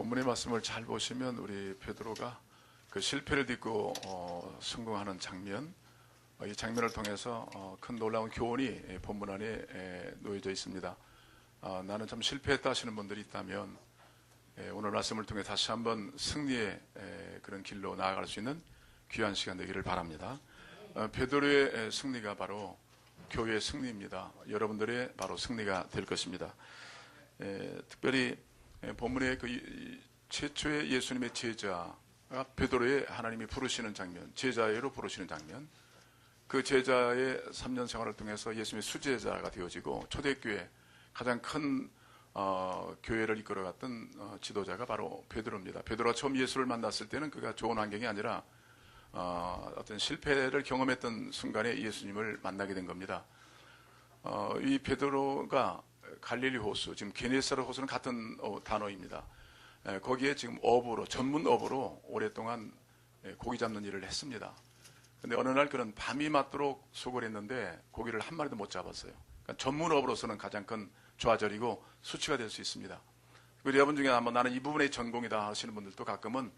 본문의 말씀을 잘 보시면 우리 베드로가 그 실패를 딛고 성공하는 장면, 이 장면을 통해서 큰 놀라운 교훈이 본문 안에 놓여져 있습니다. 나는 참 실패했다 하시는 분들이 있다면 오늘 말씀을 통해 다시 한번 승리의 그런 길로 나아갈 수 있는 귀한 시간 되기를 바랍니다. 베드로의 승리가 바로 교회의 승리입니다. 여러분들의 바로 승리가 될 것입니다. 특별히 본문의 그 최초의 예수님의 제자가 베드로의 하나님이 부르시는 장면, 제자예로 부르시는 장면, 그 제자의 3년 생활을 통해서 예수님의 수제자가 되어지고 초대교회 가장 큰 교회를 이끌어갔던 지도자가 바로 베드로입니다. 베드로가 처음 예수를 만났을 때는 그가 좋은 환경이 아니라 어떤 실패를 경험했던 순간에 예수님을 만나게 된 겁니다. 이 베드로가 갈릴리 호수, 지금 게네사렛 호수는 같은 단어입니다. 거기에 지금 어부로, 전문 어부로 오랫동안 고기 잡는 일을 했습니다. 근데 어느 날 그는 밤이 맞도록 수고를 했는데 고기를 한 마리도 못 잡았어요. 그러니까 전문 어부로서는 가장 큰 좌절이고 수치가 될 수 있습니다. 우리 여러분 중에 아마 나는 이 부분의 전공이다 하시는 분들도 가끔은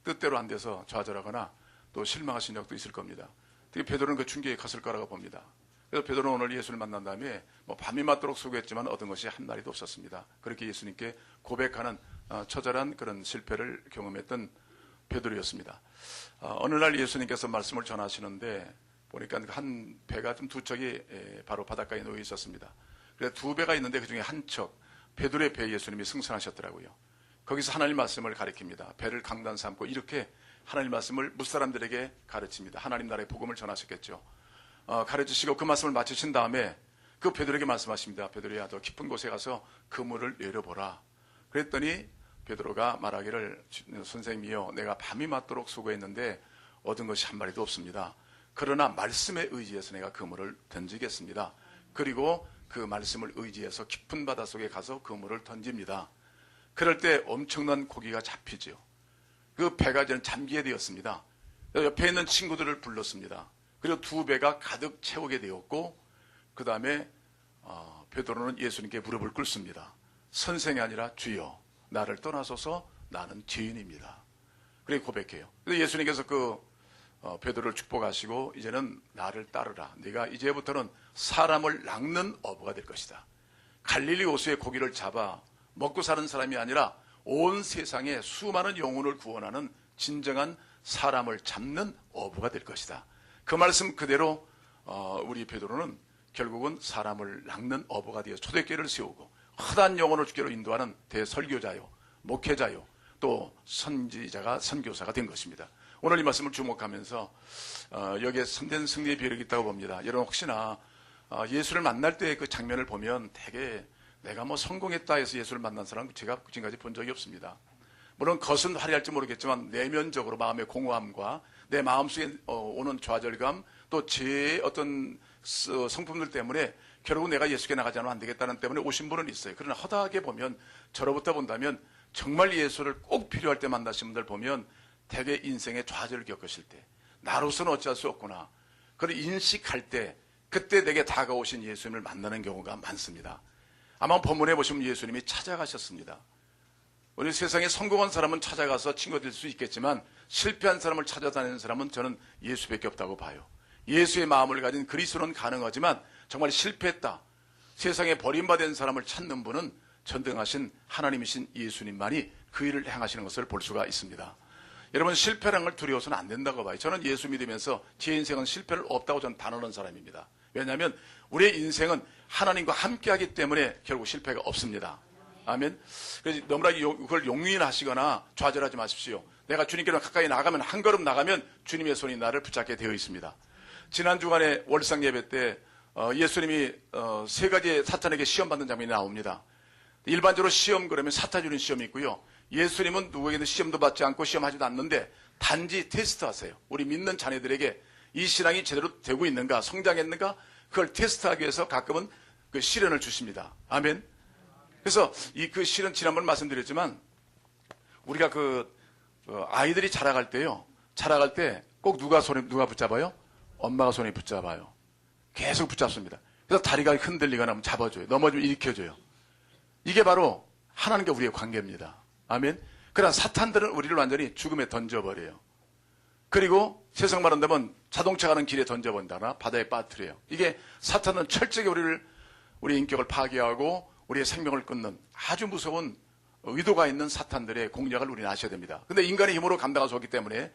뜻대로 안 돼서 좌절하거나 또 실망하신 적도 있을 겁니다. 특히 베드로는 그 충격에 갔을 거라고 봅니다. 그래서 베드로는 오늘 예수를 만난 다음에 밤이 맞도록 수고했지만 얻은 것이 한 마리도 없었습니다. 그렇게 예수님께 고백하는 처절한 그런 실패를 경험했던 베드로였습니다. 어느 날 예수님께서 말씀을 전하시는데 보니까 한 배가 좀 두 척이 바로 바닷가에 놓여 있었습니다. 그래서 두 배가 있는데 그 중에 한 척, 베드로의 배에 예수님이 승선하셨더라고요. 거기서 하나님 말씀을 가리킵니다. 배를 강단 삼고 이렇게 하나님 말씀을 무사람들에게 가르칩니다. 하나님 나라의 복음을 전하셨겠죠. 가르치시고 그 말씀을 마치신 다음에 그 베드로에게 말씀하십니다. 베드로야, 저 깊은 곳에 가서 그물을 내려보라. 그랬더니 베드로가 말하기를, 선생님이여, 내가 밤이 맞도록 수고했는데 얻은 것이 한 마리도 없습니다. 그러나 말씀에 의지해서 내가 그물을 던지겠습니다. 그리고 그 말씀을 의지해서 깊은 바닷속에 가서 그물을 던집니다. 그럴 때 엄청난 고기가 잡히죠. 그 배가 이제는 잠기게 되었습니다. 옆에 있는 친구들을 불렀습니다. 그리고 두 배가 가득 채우게 되었고, 그 다음에 베드로는 예수님께 무릎을 꿇습니다. 선생이 아니라 주여, 나를 떠나소서, 나는 죄인입니다. 그렇게 고백해요. 그래서 예수님께서 베드로를 축복하시고 이제는 나를 따르라. 네가 이제부터는 사람을 낚는 어부가 될 것이다. 갈릴리 호수의 고기를 잡아 먹고 사는 사람이 아니라 온 세상에 수많은 영혼을 구원하는 진정한 사람을 잡는 어부가 될 것이다. 그 말씀 그대로 우리 베드로는 결국은 사람을 낚는 어부가 되어 초대교회를 세우고 허다한 영혼을 주께로 인도하는 대설교자요, 목회자요, 또 선지자가, 선교사가 된 것입니다. 오늘 이 말씀을 주목하면서 여기에 참된 승리의 비결이 있다고 봅니다. 여러분 혹시나 예수를 만날 때 그 장면을 보면 되게 내가 성공했다 해서 예수를 만난 사람 제가 지금까지 본 적이 없습니다. 물론 겉은 화려할지 모르겠지만 내면적으로 마음의 공허함과 내 마음속에 오는 좌절감, 또 제 어떤 성품들 때문에 결국 내가 예수께 나가지 않으면 안 되겠다는 때문에 오신 분은 있어요. 그러나 허다하게 보면, 저로부터 본다면 정말 예수를 꼭 필요할 때 만나신 분들 보면 대개 인생의 좌절을 겪으실 때 나로서는 어찌할 수 없구나, 그걸 인식할 때 그때 내게 다가오신 예수님을 만나는 경우가 많습니다. 아마 본문에 보시면 예수님이 찾아가셨습니다. 우리 세상에 성공한 사람은 찾아가서 친구 될 수 있겠지만 실패한 사람을 찾아다니는 사람은 저는 예수밖에 없다고 봐요. 예수의 마음을 가진 그리스도는 가능하지만 정말 실패했다, 세상에 버림받은 사람을 찾는 분은 전등하신 하나님이신 예수님만이 그 일을 행하시는 것을 볼 수가 있습니다. 여러분, 실패라는 걸 두려워서는 안 된다고 봐요. 저는 예수 믿으면서 제 인생은 실패를 없다고 저는 단언하는 사람입니다. 왜냐하면 우리의 인생은 하나님과 함께하기 때문에 결국 실패가 없습니다. 아멘. 그래서 너무나 그걸 용인하시거나 좌절하지 마십시오. 내가 주님께로 가까이 나가면, 한 걸음 나가면 주님의 손이 나를 붙잡게 되어 있습니다. 지난 주간에 월상 예배 때 예수님이 세 가지의 사탄에게 시험 받는 장면이 나옵니다. 일반적으로 시험 그러면 사탄 주는 시험이 있고요. 예수님은 누구에게는 시험도 받지 않고 시험하지도 않는데 단지 테스트하세요. 우리 믿는 자녀들에게 이 신앙이 제대로 되고 있는가, 성장했는가, 그걸 테스트하기 위해서 가끔은 그 시련을 주십니다. 아멘. 그래서 그 시련, 지난번 말씀드렸지만 우리가 아이들이 자라갈 때요, 자라갈 때 꼭 누가 붙잡아요? 엄마가 손에 붙잡아요. 계속 붙잡습니다. 그래서 다리가 흔들리거나 하면 잡아줘요. 넘어지면 일으켜줘요. 이게 바로 하나님과 우리의 관계입니다. 아멘. 그러나 사탄들은 우리를 완전히 죽음에 던져버려요. 그리고 세상 말한다면 자동차 가는 길에 던져본다나 바다에 빠뜨려요. 이게 사탄은 철저하게 우리의 인격을 파괴하고 우리의 생명을 끊는 아주 무서운 의도가 있는 사탄들의 공략을 우리는 아셔야 됩니다. 근데 인간의 힘으로 감당할 수 없기 때문에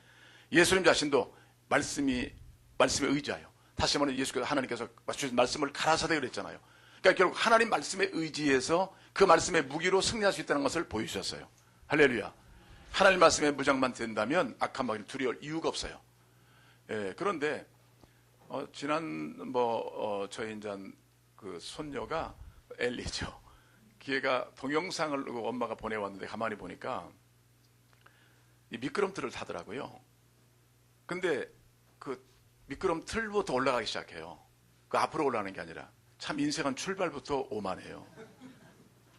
예수님 자신도 말씀에 의지하여, 다시 말하면 예수께서 하나님께서 주신 말씀을 가라사대 그랬잖아요. 그러니까 결국 하나님 말씀에 의지해서 그 말씀의 무기로 승리할 수 있다는 것을 보여주셨어요. 할렐루야. 하나님 말씀에 무장만 된다면 악한 마귀를 두려울 이유가 없어요. 예, 그런데 지난 저희 이제 그 손녀가 엘리죠. 걔가 동영상을 엄마가 보내왔는데 가만히 보니까 이 미끄럼틀을 타더라고요. 근데 그 미끄럼틀부터 올라가기 시작해요. 그 앞으로 올라가는 게 아니라 참 인생은 출발부터 오만해요.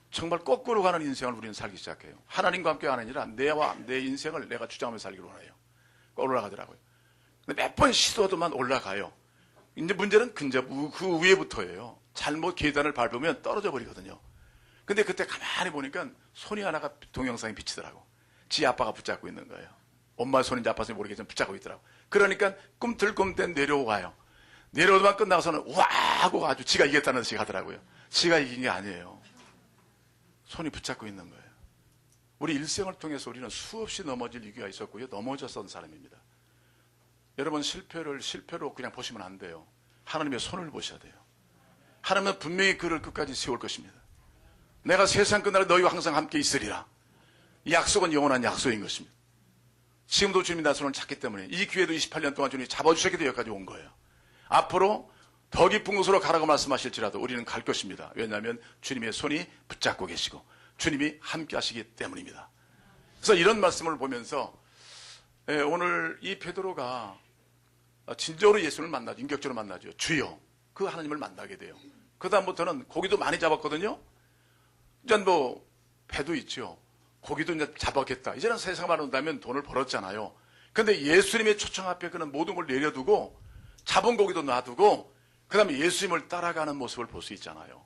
정말 거꾸로 가는 인생을 우리는 살기 시작해요. 하나님과 함께 하는 일은 내와 내 인생을 내가 주장하며 살기로 원해요. 올라가더라고요. 근데 몇 번 시도하더만 올라가요. 이제 문제는 그 위에부터예요. 잘못 계단을 밟으면 떨어져 버리거든요. 근데 그때 가만히 보니까 손이 하나가 동영상에 비치더라고. 지 아빠가 붙잡고 있는 거예요. 엄마 손인지 아빠 손인지 모르겠지만 붙잡고 있더라고. 그러니까 꿈틀꿈틀 내려와요. 내려오더만 끝나고서는 우와 하고 아주 지가 이겼다는 듯이 가더라고요. 지가 이긴 게 아니에요. 손이 붙잡고 있는 거예요. 우리 일생을 통해서 우리는 수없이 넘어질 위기가 있었고요. 넘어졌던 사람입니다. 여러분 실패로 그냥 보시면 안 돼요. 하나님의 손을 보셔야 돼요. 하나님은 분명히 그를 끝까지 세울 것입니다. 내가 세상 끝날에 너희와 항상 함께 있으리라. 이 약속은 영원한 약속인 것입니다. 지금도 주님이 나 손을 잡기 때문에 이 기회도 28년 동안 주님이 잡아주셨기 때문에 여기까지 온 거예요. 앞으로 더 깊은 곳으로 가라고 말씀하실지라도 우리는 갈 것입니다. 왜냐하면 주님의 손이 붙잡고 계시고 주님이 함께 하시기 때문입니다. 그래서 이런 말씀을 보면서 오늘 이 베드로가 진정으로 예수를 만나죠. 인격적으로 만나죠. 주여, 그 하나님을 만나게 돼요. 그 다음부터는 고기도 많이 잡았거든요. 이제 배도 있죠. 고기도 이제 잡았겠다. 이제는 세상 말로 한다면 돈을 벌었잖아요. 근데 예수님의 초청 앞에 그는 모든 걸 내려두고 잡은 고기도 놔두고 그 다음에 예수님을 따라가는 모습을 볼 수 있잖아요.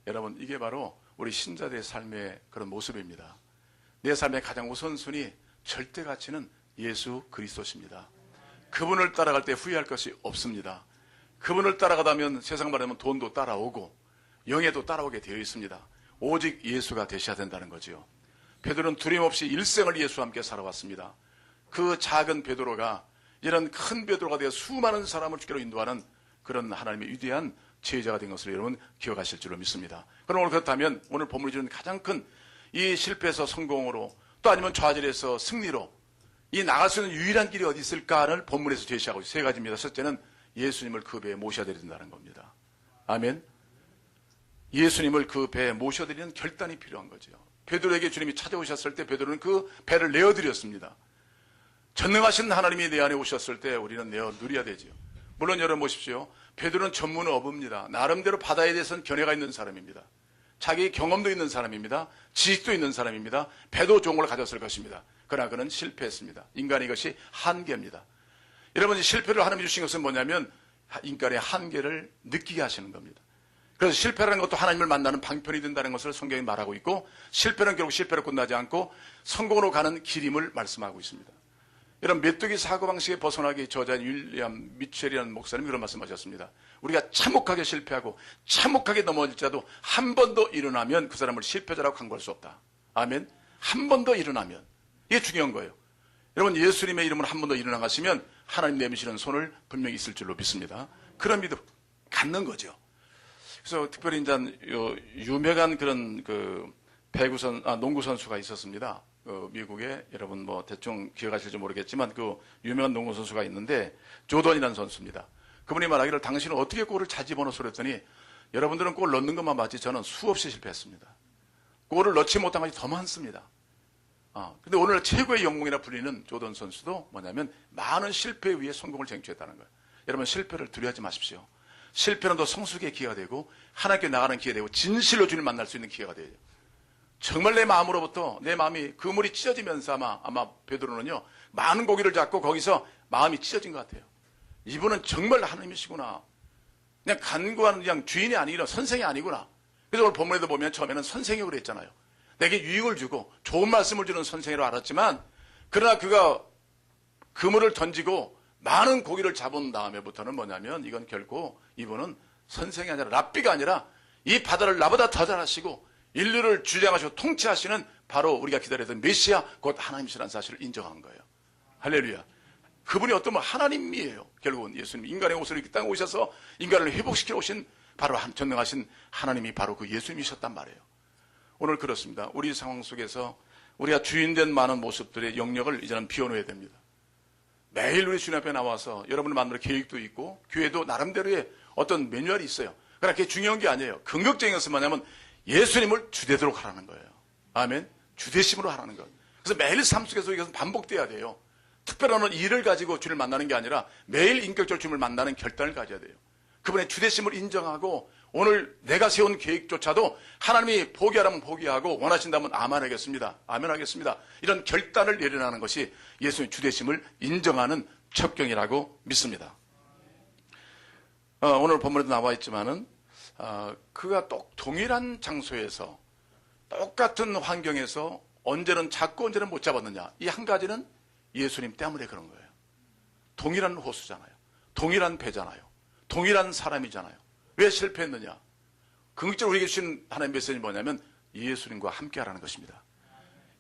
여러분, 이게 바로 우리 신자들의 삶의 그런 모습입니다. 내 삶의 가장 우선순위, 절대 가치는 예수 그리스도십니다. 그분을 따라갈 때 후회할 것이 없습니다. 그분을 따라가다면 세상 말하면 돈도 따라오고 영예도 따라오게 되어 있습니다. 오직 예수가 되셔야 된다는 거지요. 베드로는 두려움없이 일생을 예수와 함께 살아왔습니다. 그 작은 베드로가 이런 큰 베드로가 되어 수많은 사람을 주께로 인도하는 그런 하나님의 위대한 제자가 된 것을 여러분 기억하실 줄로 믿습니다. 그럼 오늘 그렇다면 오늘 본문이 주는 가장 큰 이 실패에서 성공으로 또 아니면 좌절에서 승리로 이 나갈 수 있는 유일한 길이 어디 있을까를 본문에서 제시하고 있어요. 세 가지입니다. 첫째는 예수님을 그 배에 모셔야 된다는 겁니다. 아멘. 예수님을 그 배에 모셔드리는 결단이 필요한 거죠. 베드로에게 주님이 찾아오셨을 때 베드로는 그 배를 내어드렸습니다. 전능하신 하나님이 내 안에 오셨을 때 우리는 내어 누려야 되죠. 물론 여러분 보십시오. 베드로는 전문 어부입니다. 나름대로 바다에 대해서는 견해가 있는 사람입니다. 자기 경험도 있는 사람입니다. 지식도 있는 사람입니다. 배도 좋은 걸 가졌을 것입니다. 그러나 그는 실패했습니다. 인간의 이것이 한계입니다. 여러분, 실패를 하나님이 주신 것은 뭐냐면 인간의 한계를 느끼게 하시는 겁니다. 그래서 실패라는 것도 하나님을 만나는 방편이 된다는 것을 성경이 말하고 있고, 실패는 결국 실패로 끝나지 않고 성공으로 가는 길임을 말씀하고 있습니다. 이런 메뚜기 사고방식에 벗어나기 저자인 윌리엄 미첼이라는 목사님이 그런 말씀하셨습니다. 우리가 참혹하게 실패하고 참혹하게 넘어질지라도 한 번 더 일어나면 그 사람을 실패자라고 간구할 수 없다. 아멘. 한 번 더 일어나면 이게 중요한 거예요. 여러분, 예수님의 이름으로 한 번 더 일어나가시면 하나님 내미시는 손을 분명히 있을 줄로 믿습니다. 그런 믿음 갖는 거죠. 그래서 특별히 이제 유명한 그런 농구 선수가 있었습니다. 미국에 여러분 대충 기억하실지 모르겠지만 그 유명한 농구 선수가 있는데 조던이라는 선수입니다. 그분이 말하기를 당신은 어떻게 골을 잘 집어넣었어 그랬더니 여러분들은 골 넣는 것만 봤지 저는 수없이 실패했습니다. 골을 넣지 못한 것이 더 많습니다. 근데 오늘 최고의 영웅이라 불리는 조던 선수도 뭐냐면 많은 실패 위에 성공을 쟁취했다는 거예요. 여러분, 실패를 두려워하지 마십시오. 실패는 더 성숙의 기회가 되고 하나님께 나가는 기회가 되고 진실로 주님을 만날 수 있는 기회가 돼요. 정말 내 마음으로부터 내 마음이 그물이 찢어지면서 아마 베드로는요 많은 고기를 잡고 거기서 마음이 찢어진 것 같아요. 이분은 정말 하나님이시구나. 그냥 간구하는 그냥 주인이 아니구나. 선생이 아니구나. 그래서 오늘 본문에도 보면 처음에는 선생이라고 그랬잖아요. 내게 유익을 주고 좋은 말씀을 주는 선생이라고 알았지만, 그러나 그가 그물을 던지고 많은 고기를 잡은 다음에부터는 뭐냐면, 이건 결코 이분은 선생이 아니라 랍비가 아니라 이 바다를 나보다 더 잘하시고 인류를 주장하시고 통치하시는 바로 우리가 기다리던 메시아, 곧 하나님이시라는 사실을 인정한 거예요. 할렐루야. 그분이 어떤 하나님이에요. 결국은 예수님 인간의 옷을 입고 땅에 오셔서 인간을 회복시키러 오신 바로 전능하신 하나님이 바로 그 예수님이셨단 말이에요. 오늘 그렇습니다. 우리 상황 속에서 우리가 주인된 많은 모습들의 영역을 이제는 비워놓아야 됩니다. 매일 우리 주님 앞에 나와서 여러분을 만나는 계획도 있고 교회도 나름대로의 어떤 매뉴얼이 있어요. 그러나 그게 중요한 게 아니에요. 긍정적인 것은 뭐냐면 예수님을 주되도록 하라는 거예요. 아멘. 주되심으로 하라는 것. 그래서 매일 삶 속에서 이것은 반복돼야 돼요. 특별한 일을 가지고 주님을 만나는 게 아니라 매일 인격적으로 주님을 만나는 결단을 가져야 돼요. 그분의 주되심을 인정하고 오늘 내가 세운 계획조차도 하나님이 포기하라면 포기하고 원하신다면 아멘 하겠습니다. 아멘 하겠습니다. 이런 결단을 내려나는 것이 예수님의 주되심을 인정하는 첩경이라고 믿습니다. 오늘 본문에도 나와 있지만은 그가 동일한 장소에서 똑같은 환경에서 언제는 잡고 언제는 못 잡았느냐. 이 한 가지는 예수님 때문에 그런 거예요. 동일한 호수잖아요. 동일한 배잖아요. 동일한 사람이잖아요. 왜 실패했느냐? 긍정적으로 우리에게 주신 하나님의 메시지는 뭐냐면 예수님과 함께 하라는 것입니다.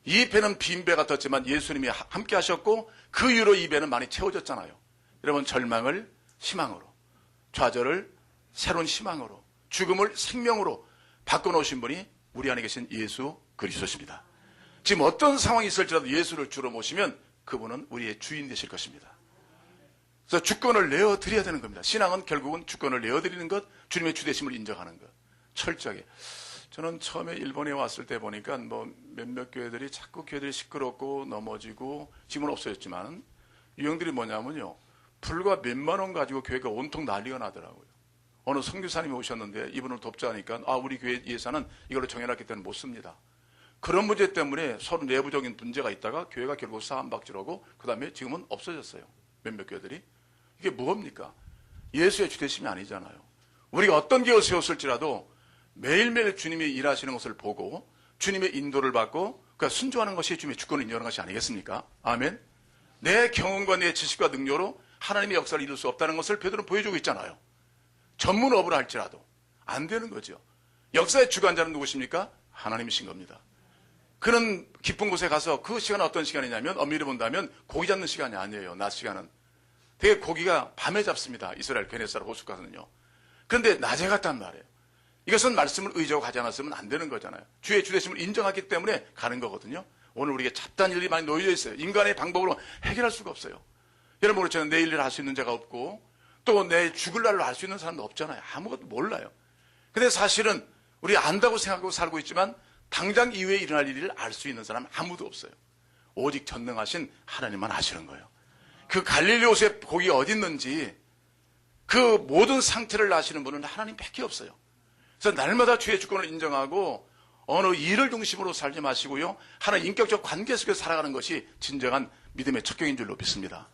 이 배는 빈 배 같았지만 예수님이 함께 하셨고 그 이후로 이 배는 많이 채워졌잖아요. 여러분, 절망을 희망으로, 좌절을 새로운 희망으로, 죽음을 생명으로 바꿔놓으신 분이 우리 안에 계신 예수 그리스도십니다. 지금 어떤 상황이 있을지라도 예수를 주로 모시면 그분은 우리의 주인 되실 것입니다. 그래서 주권을 내어드려야 되는 겁니다. 신앙은 결국은 주권을 내어드리는 것, 주님의 주되심을 인정하는 것. 철저하게. 저는 처음에 일본에 왔을 때 보니까 몇몇 교회들이 자꾸 교회들이 시끄럽고 넘어지고 지금은 없어졌지만 유형들이 뭐냐면요. 불과 몇만 원 가지고 교회가 온통 난리가 나더라고요. 어느 선교사님이 오셨는데 이분을 돕자 하니까 우리 교회 예산은 이걸로 정해놨기 때문에 못 씁니다. 그런 문제 때문에 서로 내부적인 문제가 있다가 교회가 결국 싸움박질하고 그 다음에 지금은 없어졌어요. 몇몇 교회들이. 이게 뭡니까? 예수의 주되심이 아니잖아요. 우리가 어떤 계획을 세웠을지라도 매일매일 주님이 일하시는 것을 보고 주님의 인도를 받고 그러니까 순종하는 것이 주님의 주권을 인정하는 것이 아니겠습니까? 아멘. 내 경험과 내 지식과 능력으로 하나님의 역사를 이룰 수 없다는 것을 베드로는 보여주고 있잖아요. 전문업을 할지라도 안 되는 거죠. 역사의 주관자는 누구십니까? 하나님이신 겁니다. 그는 깊은 곳에 가서 그 시간은 어떤 시간이냐면 엄밀히 본다면 고기 잡는 시간이 아니에요. 낮 시간은. 되게 고기가 밤에 잡습니다. 이스라엘 게네사르 호숫가는요. 그런데 낮에 갔단 말이에요. 이것은 말씀을 의지하고 가지 않았으면 안 되는 거잖아요. 주의 주되심을 인정하기 때문에 가는 거거든요. 오늘 우리가 잡다한 일이 많이 놓여져 있어요. 인간의 방법으로 해결할 수가 없어요. 여러분 그렇잖아요. 내일 일 할 수 있는 자가 없고 또 내 죽을 날로 알 수 있는 사람도 없잖아요. 아무것도 몰라요. 근데 사실은 우리 안다고 생각하고 살고 있지만 당장 이후에 일어날 일을 알 수 있는 사람 아무도 없어요. 오직 전능하신 하나님만 아시는 거예요. 그 갈릴리 호수의 고기가 어디 있는지 그 모든 상태를 아시는 분은 하나님밖에 없어요. 그래서 날마다 주의 주권을 인정하고 어느 일을 중심으로 살지 마시고요. 하나님 인격적 관계 속에서 살아가는 것이 진정한 믿음의 척경인 줄로 믿습니다.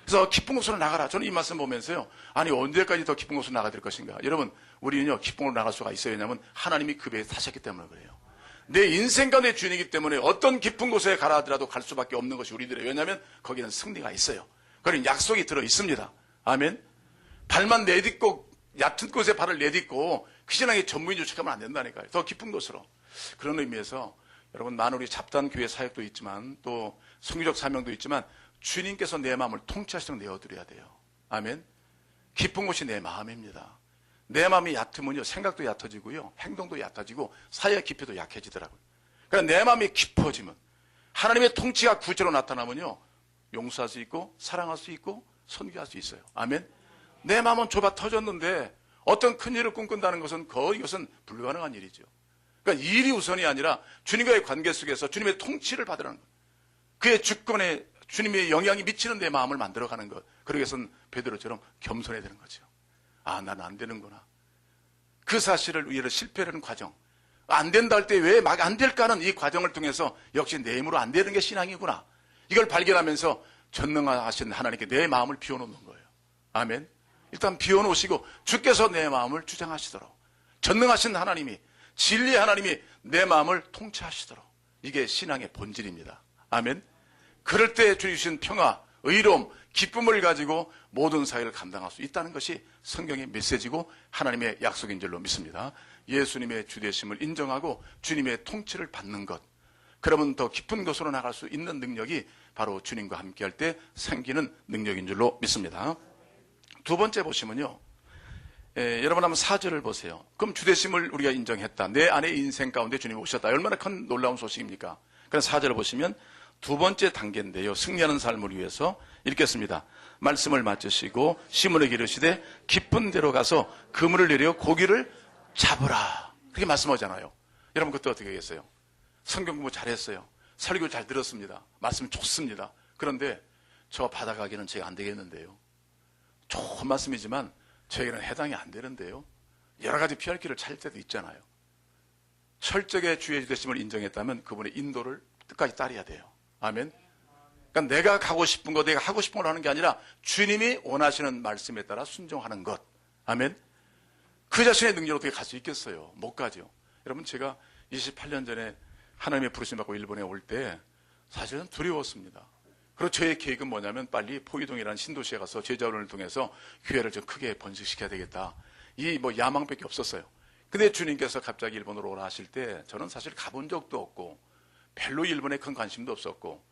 그래서 깊은 곳으로 나가라. 저는 이 말씀 보면서요. 아니 언제까지 더 깊은 곳으로 나가야 될 것인가. 여러분 우리는요. 깊은 곳으로 나갈 수가 있어요. 왜냐하면 하나님이 그 배에 타셨기 때문에 그래요. 내 인생과 내 주인이기 때문에 어떤 깊은 곳에 가라 하더라도 갈 수밖에 없는 것이 우리들의. 왜냐하면 거기는 승리가 있어요. 거기는 약속이 들어 있습니다. 아멘. 발만 내딛고 얕은 곳에 발을 내딛고 그 신앙의 전무인 줄 착하면 안 된다니까요. 더 깊은 곳으로. 그런 의미에서 여러분 많은 우리 잡다한 교회 사역도 있지만 또 성교적 사명도 있지만 주님께서 내 마음을 통치하시도록 내어드려야 돼요. 아멘. 깊은 곳이 내 마음입니다. 내 마음이 얕으면요 생각도 얕아지고요 행동도 얕아지고 사회의 깊이도 약해지더라고요. 그러니까 내 마음이 깊어지면 하나님의 통치가 구체로 나타나면요 용서할 수 있고 사랑할 수 있고 선교할 수 있어요. 아멘. 내 마음은 좁아 터졌는데 어떤 큰 일을 꿈꾼다는 것은 거의 이것은 불가능한 일이죠. 그러니까 일이 우선이 아니라 주님과의 관계 속에서 주님의 통치를 받으라는 것. 그의 주권에 주님의 영향이 미치는 내 마음을 만들어가는 것. 그러기 위해서는 베드로처럼 겸손해야 되는 거죠. 아, 난 안 되는구나. 그 사실을 위해서 실패하는 과정. 안 된다 할 때 왜 막 안 될까 하는 이 과정을 통해서 역시 내 힘으로 안 되는 게 신앙이구나. 이걸 발견하면서 전능하신 하나님께 내 마음을 비워놓는 거예요. 아멘. 일단 비워놓으시고 주께서 내 마음을 주장하시도록 전능하신 하나님이 진리의 하나님이 내 마음을 통치하시도록 이게 신앙의 본질입니다. 아멘. 그럴 때 주님 주신 평화, 의로움, 기쁨을 가지고 모든 사역을 감당할 수 있다는 것이 성경의 메시지고 하나님의 약속인 줄로 믿습니다. 예수님의 주되심을 인정하고 주님의 통치를 받는 것, 그러면 더 깊은 곳으로 나갈 수 있는 능력이 바로 주님과 함께할 때 생기는 능력인 줄로 믿습니다. 두 번째 보시면요, 여러분 한번 4절을 보세요. 그럼 주되심을 우리가 인정했다. 내 안의 인생 가운데 주님이 오셨다. 얼마나 큰 놀라운 소식입니까? 그래서 4절을 보시면 두 번째 단계인데요, 승리하는 삶을 위해서 읽겠습니다. 말씀을 맞으시고 시몬에게 이르시되 깊은 데로 가서 그물을 내려 고기를 잡으라. 그렇게 말씀하잖아요. 여러분 그때 어떻게 하겠어요? 성경 공부 잘했어요. 설교 잘 들었습니다. 말씀 좋습니다. 그런데 저 받아가기는 제가 안 되겠는데요. 좋은 말씀이지만 저에게는 해당이 안 되는데요. 여러 가지 피할 길을 찾을 때도 있잖아요. 철저하게 주의 주되심을 인정했다면 그분의 인도를 끝까지 따라야 돼요. 아멘. 그러니까 내가 가고 싶은 거, 내가 하고 싶은 걸 하는 게 아니라 주님이 원하시는 말씀에 따라 순종하는 것. 아멘. 그 자신의 능력으로 어떻게 갈 수 있겠어요? 못 가죠. 여러분 제가 28년 전에 하나님의 부르심 받고 일본에 올 때 사실은 두려웠습니다. 그리고 저의 계획은 뭐냐면 빨리 포이동이라는 신도시에 가서 제자훈련을 통해서 교회를 좀 크게 번식시켜야 되겠다. 이 야망밖에 없었어요. 근데 주님께서 갑자기 일본으로 오라 하실 때 저는 사실 가본 적도 없고 별로 일본에 큰 관심도 없었고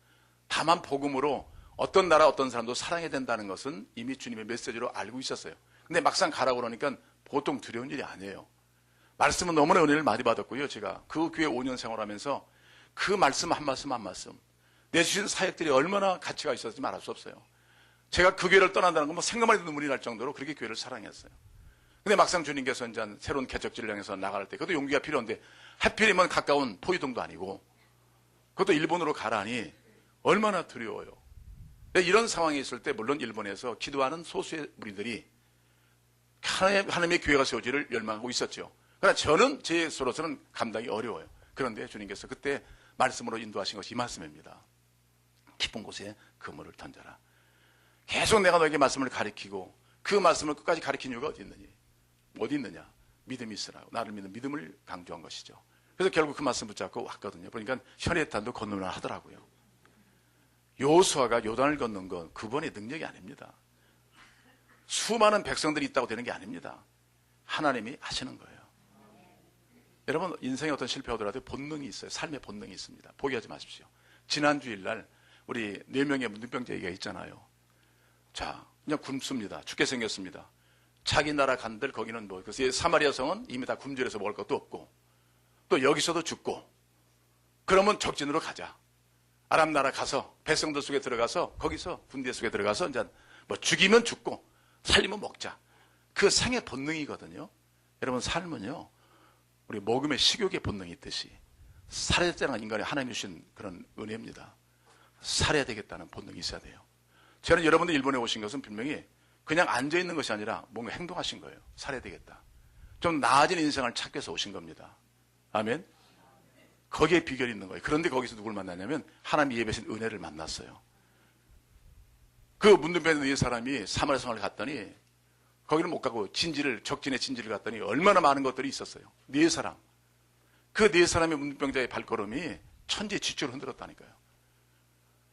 다만 복음으로 어떤 나라 어떤 사람도 사랑해야 된다는 것은 이미 주님의 메시지로 알고 있었어요. 근데 막상 가라고 그러니까 보통 두려운 일이 아니에요. 말씀은 너무나 은혜를 많이 받았고요. 제가 그 교회 5년 생활하면서 그 말씀 한 말씀 한 말씀 내주신 사역들이 얼마나 가치가 있었는지 말할 수 없어요. 제가 그 교회를 떠난다는 건 생각만 해도 눈물이 날 정도로 그렇게 교회를 사랑했어요. 근데 막상 주님께서 이제 새로운 개척지를 향해서 나갈 때 그것도 용기가 필요한데 하필이면 가까운 포이동도 아니고 그것도 일본으로 가라니 얼마나 두려워요. 이런 상황이 있을 때 물론 일본에서 기도하는 소수의 무리들이 하나님의 교회가 세워지를 열망하고 있었죠. 그러나 저는 제 소로서는 감당이 어려워요. 그런데 주님께서 그때 말씀으로 인도하신 것이 이 말씀입니다. 깊은 곳에 그물을 던져라. 계속 내가 너에게 말씀을 가리키고 그 말씀을 끝까지 가리킨 이유가 어디 있느냐? 믿음이 있으라고. 나를 믿는 믿음을 강조한 것이죠. 그래서 결국 그 말씀 붙잡고 왔거든요. 보니까 현해탄도 건너나 하더라고요. 여호수아가 요단을 건넌 건 그분의 능력이 아닙니다. 수많은 백성들이 있다고 되는 게 아닙니다. 하나님이 하시는 거예요. 여러분 인생에 어떤 실패가 오더라도 본능이 있어요. 삶의 본능이 있습니다. 포기하지 마십시오. 지난 주일날 우리 4명의 문둥병자 얘기가 있잖아요. 자, 그냥 굶습니다. 죽게 생겼습니다. 자기 나라 간들 거기는 그래서 사마리아 성은 이미 다 굶주려서 먹을 것도 없고 또 여기서도 죽고 그러면 적진으로 가자. 아람 나라 가서 백성들 속에 들어가서 거기서 군대 속에 들어가서 이제 죽이면 죽고 살리면 먹자. 그 생의 본능이거든요. 여러분 삶은요. 우리 먹음의 식욕의 본능이 있듯이 살아야 되는 인간이 하나님이 주신 그런 은혜입니다. 살아야 되겠다는 본능이 있어야 돼요. 저는 여러분들 일본에 오신 것은 분명히 그냥 앉아있는 것이 아니라 뭔가 행동하신 거예요. 살아야 되겠다. 좀 나아진 인생을 찾기 위해서 오신 겁니다. 아멘. 거기에 비결이 있는 거예요. 그런데 거기서 누굴 만났냐면 하나님이 예배신 은혜를 만났어요. 그 문둥병 이 사람이 사마리아 성을 갔더니 거기는 못 가고 적진의 진지를 갔더니 얼마나 많은 것들이 있었어요. 4사람. 그 4사람의 문둥병자의 발걸음이 천지지축을 흔들었다니까요.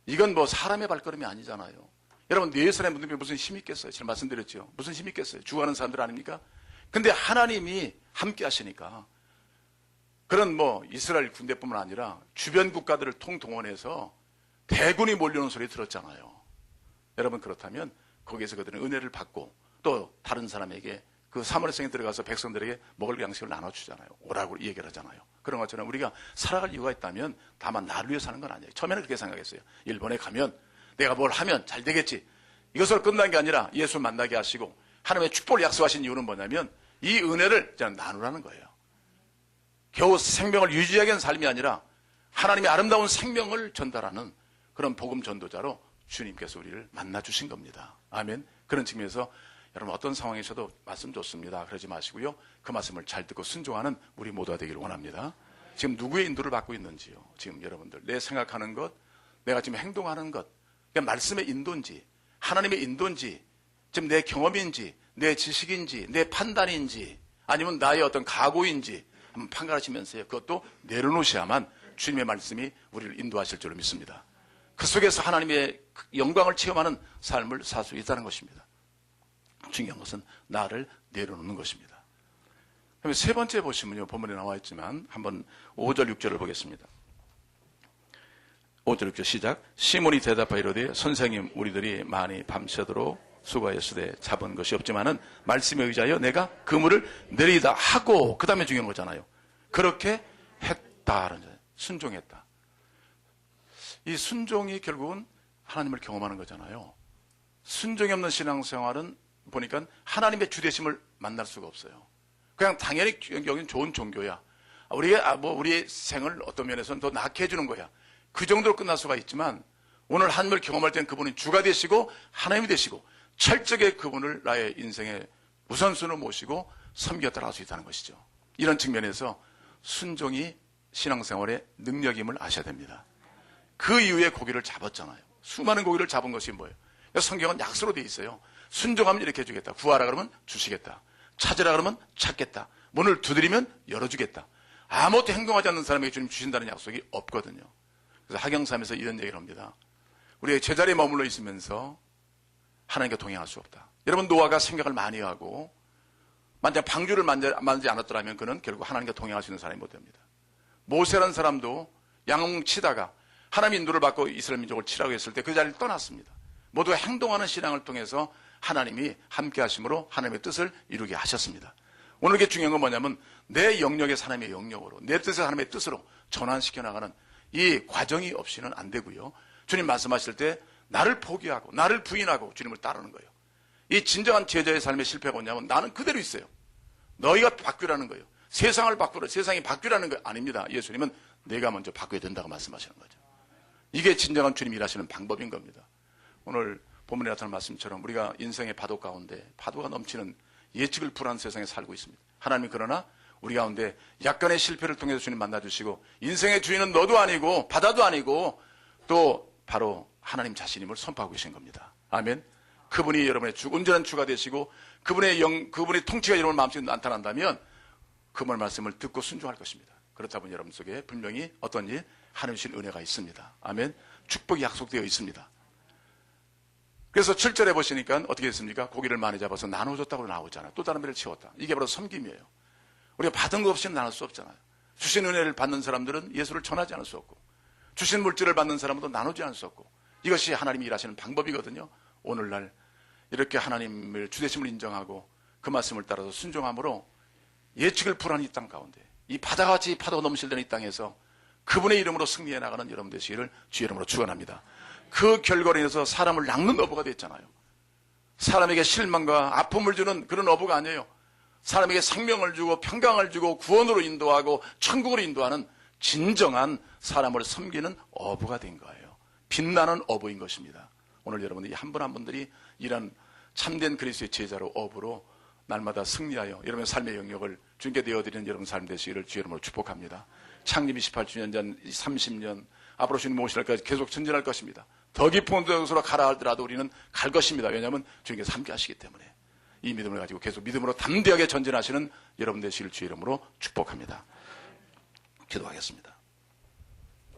이건 사람의 발걸음이 아니잖아요. 여러분 4사람의 문둥병 무슨 힘이 있겠어요? 제가 말씀드렸죠. 무슨 힘이 있겠어요? 죽어가는 사람들 아닙니까? 근데 하나님이 함께 하시니까 그런 이스라엘 군대뿐만 아니라 주변 국가들을 통동원해서 대군이 몰려오는 소리 들었잖아요. 여러분 그렇다면 거기에서 그들은 은혜를 받고 또 다른 사람에게 그 사마리아성에 들어가서 백성들에게 먹을 양식을 나눠주잖아요. 오라고 얘기를 하잖아요. 그런 것처럼 우리가 살아갈 이유가 있다면 다만 나를 위해 사는 건 아니에요. 처음에는 그렇게 생각했어요. 일본에 가면 내가 뭘 하면 잘 되겠지. 이것으로 끝난 게 아니라 예수 만나게 하시고 하나님의 축복을 약속하신 이유는 뭐냐면 이 은혜를 그냥 나누라는 거예요. 겨우 생명을 유지하기 위한 삶이 아니라 하나님의 아름다운 생명을 전달하는 그런 복음 전도자로 주님께서 우리를 만나주신 겁니다. 아멘. 그런 측면에서 여러분 어떤 상황에서도 말씀 좋습니다. 그러지 마시고요. 그 말씀을 잘 듣고 순종하는 우리 모두가 되기를 원합니다. 지금 누구의 인도를 받고 있는지요. 지금 여러분들 내 생각하는 것, 내가 지금 행동하는 것, 그러니까 말씀의 인도인지 하나님의 인도인지 지금 내 경험인지 내 지식인지 내 판단인지 아니면 나의 어떤 각오인지 한번 판가르시면서요. 그것도 내려놓으셔야만 주님의 말씀이 우리를 인도하실 줄로 믿습니다. 그 속에서 하나님의 영광을 체험하는 삶을 살 수 있다는 것입니다. 중요한 것은 나를 내려놓는 것입니다. 그럼 세 번째 보시면요, 본문에 나와 있지만 한번 5절 6절을 보겠습니다. 5절 6절 시작. 시몬이 대답하여 이르되 선생님, 우리들이 많이 밤새도록 수고하였으되 잡은 것이 없지만은 말씀에 의지하여 내가 그물을 내리다 하고, 그 다음에 중요한 거잖아요. 그렇게 했다. 순종했다. 이 순종이 결국은 하나님을 경험하는 거잖아요. 순종이 없는 신앙생활은 보니까 하나님의 주되심을 만날 수가 없어요. 그냥 당연히 여기는 좋은 종교야. 우리의 생을 어떤 면에서는 더 낫게 해주는 거야. 그 정도로 끝날 수가 있지만 오늘 하나님을 경험할 때는 그분이 주가 되시고 하나님이 되시고 철저하게 그분을 나의 인생의 우선순위로 모시고 섬겨 따라갈 수 있다는 것이죠. 이런 측면에서 순종이 신앙생활의 능력임을 아셔야 됩니다. 그 이후에 고기를 잡았잖아요. 수많은 고기를 잡은 것이 뭐예요? 성경은 약속으로 되어 있어요. 순종하면 이렇게 해주겠다. 구하라 그러면 주시겠다. 찾으라 그러면 찾겠다. 문을 두드리면 열어주겠다. 아무것도 행동하지 않는 사람에게 주님 주신다는 약속이 없거든요. 그래서 하경삼에서 이런 얘기를 합니다. 우리가 제자리에 머물러 있으면서 하나님과 동행할 수 없다. 여러분, 노아가 생각을 많이 하고 만약 방주를 만들지 않았더라면 그는 결국 하나님과 동행할 수 있는 사람이 못 됩니다. 모세라는 사람도 양홍 치다가 하나님 인도를 받고 이스라엘 민족을 치라고 했을 때 그 자리를 떠났습니다. 모두가 행동하는 신앙을 통해서 하나님이 함께 하심으로 하나님의 뜻을 이루게 하셨습니다. 오늘 이게 중요한 건 뭐냐면 내 영역에서 하나님의 영역으로, 내 뜻에서 하나님의 뜻으로 전환시켜 나가는 이 과정이 없이는 안 되고요. 주님 말씀하실 때 나를 포기하고 나를 부인하고 주님을 따르는 거예요. 이 진정한 제자의 삶의 실패가 뭐냐면 나는 그대로 있어요. 너희가 바뀌라는 거예요. 세상을 바꾸라, 세상이 바뀌라는 거 아닙니다. 예수님은 내가 먼저 바뀌어야 된다고 말씀하시는 거죠. 이게 진정한 주님이 일하시는 방법인 겁니다. 오늘 본문에 나타난 말씀처럼 우리가 인생의 파도 가운데 파도가 넘치는 예측을 불하는 세상에 살고 있습니다. 하나님이 그러나 우리 가운데 약간의 실패를 통해서 주님 만나주시고 인생의 주인은 너도 아니고 바다도 아니고 또 바로 하나님 자신임을 선포하고 계신 겁니다. 아멘. 그분이 여러분의 온전한 주가 되시고 그분의 통치가 여러분 마음속에 나타난다면 그분의 말씀을 듣고 순종할 것입니다. 그렇다 보니 여러분 속에 분명히 어떤 일, 하나님 주신 은혜가 있습니다. 아멘. 축복이 약속되어 있습니다. 그래서 7절에 보시니까 어떻게 됐습니까? 고기를 많이 잡아서 나눠줬다고 나오잖아요. 또 다른 배를 채웠다. 이게 바로 섬김이에요. 우리가 받은 것 없이는 나눌 수 없잖아요. 주신 은혜를 받는 사람들은 예수를 전하지 않을 수 없고, 주신 물질을 받는 사람도 나누지 않을 수 없고, 이것이 하나님이 일하시는 방법이거든요. 오늘날 이렇게 하나님을 주되심을 인정하고 그 말씀을 따라서 순종함으로 예측을 불하는 이 땅 가운데, 이 바다같이 파도가 넘실대는 이 땅에서 그분의 이름으로 승리해 나가는 여러분 되시기를 주의 이름으로 축원합니다. 그 결과로 인해서 사람을 낚는 어부가 됐잖아요. 사람에게 실망과 아픔을 주는 그런 어부가 아니에요. 사람에게 생명을 주고 평강을 주고 구원으로 인도하고 천국으로 인도하는 진정한 사람을 섬기는 어부가 된 거예요. 빛나는 어부인 것입니다. 오늘 여러분들이 한 분 한 분들이 이런 참된 그리스도의 제자로 어부로 날마다 승리하여 여러분의 삶의 영역을 주님께 내어드리는 여러분 삶 되시기를 주의 이름으로 축복합니다. 창립 28주년 전 30년 앞으로 주님 모실 때까지 계속 전진할 것입니다. 더 깊은 곳으로 가라 하더라도 우리는 갈 것입니다. 왜냐하면 주님께서 함께 하시기 때문에 이 믿음을 가지고 계속 믿음으로 담대하게 전진하시는 여러분 되시기를 주의 이름으로 축복합니다. 기도하겠습니다.